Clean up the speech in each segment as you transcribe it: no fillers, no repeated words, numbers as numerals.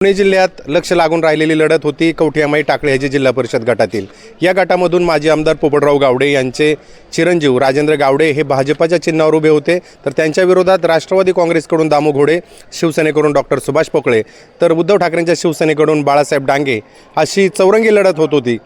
पुणे जिल्ह्यात लक्ष लागून राहिलेली लढत होती कवठेमाई टाकळी हजी जिल्हा परिषद गटातील। या गटामधून माजी आमदार पोपटराव गावडे यांचे चिरंजीव राजेंद्र गावडे हे भाजपाच्या चिन्हावर उभे होते, तर त्यांच्या विरोधात राष्ट्रवादी काँग्रेसकडून दामू घोडे, शिवसेनेकडून डॉक्टर सुभाष पोकळे, तर उद्धव ठाकरेंच्या शिवसेनेकडून बाळासाहेब डांगे अशी चौरंगी लढत होत होती।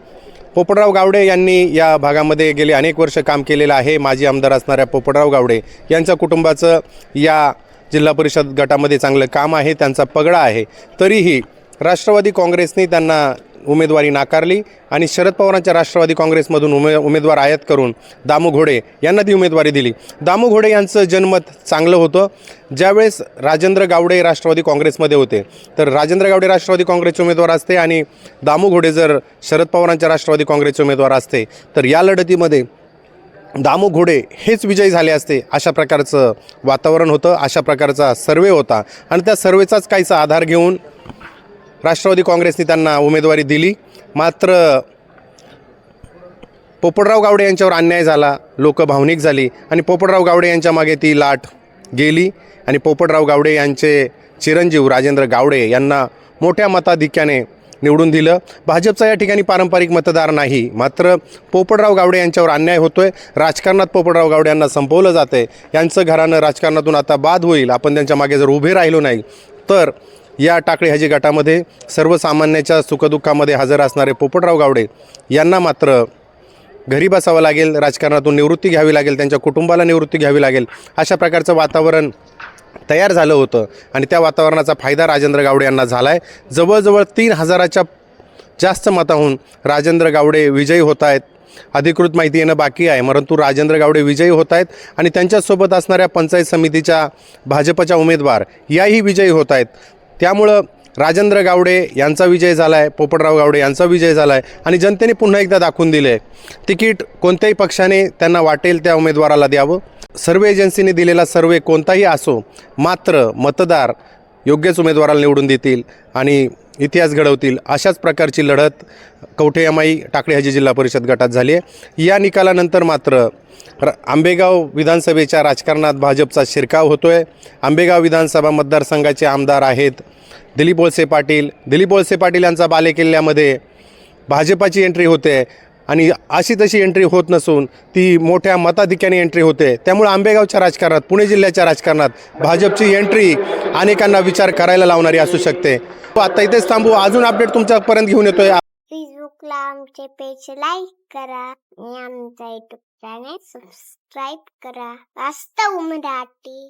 पोपटराव गावडे यांनी या भागामध्ये गेले अनेक वर्ष काम केलेलं आहे। माजी आमदार असणाऱ्या पोपटराव गावडे यांच्या कुटुंबाचं या जिल्हा परिषद गटामध्ये चांगलं काम आहे, त्यांचा पगडा आहे। तरीही राष्ट्रवादी काँग्रेसने त्यांना उमेदवारी नाकारली आणि शरद पवारांच्या राष्ट्रवादी काँग्रेसमधून उमेदवार आयात करून दामू घोडे यांना ती उमेदवारी दिली। दामू घोडे यांचं जनमत चांगलं होतं। ज्यावेळेस राजेंद्र गावडे राष्ट्रवादी काँग्रेसमध्ये होते, तर राजेंद्र गावडे राष्ट्रवादी काँग्रेसचे उमेदवार असते आणि दामू घोडे जर शरद पवारांच्या राष्ट्रवादी काँग्रेसचे उमेदवार असते, तर या लढतीमध्ये दामू घोडे हेच विजयी झाले असते, अशा प्रकारचं वातावरण होतं, अशा प्रकारचा सर्वे होता। आणि त्या सर्वेचाच काहीसा आधार घेऊन राष्ट्रवादी काँग्रेसने त्यांना उमेदवारी दिली। मात्र पोपटराव गावडे यांच्यावर अन्याय झाला, लोक भावनिक झाली आणि पोपटराव गावडे यांच्या मागे ती लाट गेली आणि पोपटराव गावडे यांचे चिरंजीव राजेंद्र गावडे यांना मोठ्या मताधिक्याने निवडून दिलं। भाजपचा या ठिकाणी पारंपरिक मतदार नाही, मात्र पोपटराव गावडे यांच्यावर अन्याय होतोय। राजकारणात पोपटराव गावडे यांना संपवलं जाते, यांचं घराणं राजकारणातून आता बाद होईल। आपण त्यांच्या मागे जर उभे राहिलो नाही तर या टाकळी हजी गटामध्ये सर्वसामान्याच्या सुखदुःखामध्ये हजर असणारे पोपटराव गावडे यांना मात्र घरी बसावं लागेल, राजकारणातून निवृत्ती घ्यावी लागेल, त्यांच्या कुटुंबाला निवृत्ती घ्यावी लागेल, अशा प्रकारचं वातावरण तयार झालं होतं। आणि त्या वातावरणाचा फायदा राजेंद्र गावडे यांना झाला आहे। जवळजवळ 3,000च्या जास्त मताहून राजेंद्र गावडे विजयी होत आहेत। अधिकृत माहिती येणं बाकी आहे, परंतु राजेंद्र गावडे विजयी होत आहेत आणि त्यांच्यासोबत असणाऱ्या पंचायत समितीच्या भाजपच्या उमेदवार याही विजयी होत आहेत। त्यामुळं राजेंद्र गावडे यांचा विजय झाला आहे, पोपटराव गावडे यांचा विजय झाला आहे आणि जनतेने पुन्हा एकदा दाखवून दिले आहे तिकीट कोणत्याही पक्षाने त्यांना वाटेल त्या उमेदवाराला द्यावं। सर्वे एजन्सीने दिलेला सर्वे कोणताही असो, मात्र मतदार योग्यच उमेदवाराला निवडून देतील आणि इतिहास घडवतील, अशाच प्रकारची लढत कवठेमाई टाकळी हजी जिल्हा परिषद गटात झाली आहे। या निकालानंतर मात्र आंबेगाव विधानसभेच्या राजकारणात भाजपचा शिरकाव होतो आहे। आंबेगाव विधानसभा मतदारसंघाचे आमदार आहेत दिलीप वळसे पाटील। दिलीप वळसे पाटील यांचा बालेकिल्ल्यामध्ये भाजपाची एंट्री होते आणि अशी तशी एंट्री होत नसून ती मोठ्या मताधिक्याने एंट्री होते। त्यामुळे आंबेगावच्या राजकारणात, पुणे जिल्ह्याच्या राजकारणात भाजपची एंट्री अनेकांना विचार करायला लावणारी असू शकते। आता इथेच थांबू, अजून अपडेट तुमच्यापर्यंत घेऊन येतोय। फेसबुकला आमचे पेज लाईक करा आणि आमचा युट्यूब चॅनेल सबस्क्राईब करा। वास्तव मराठी।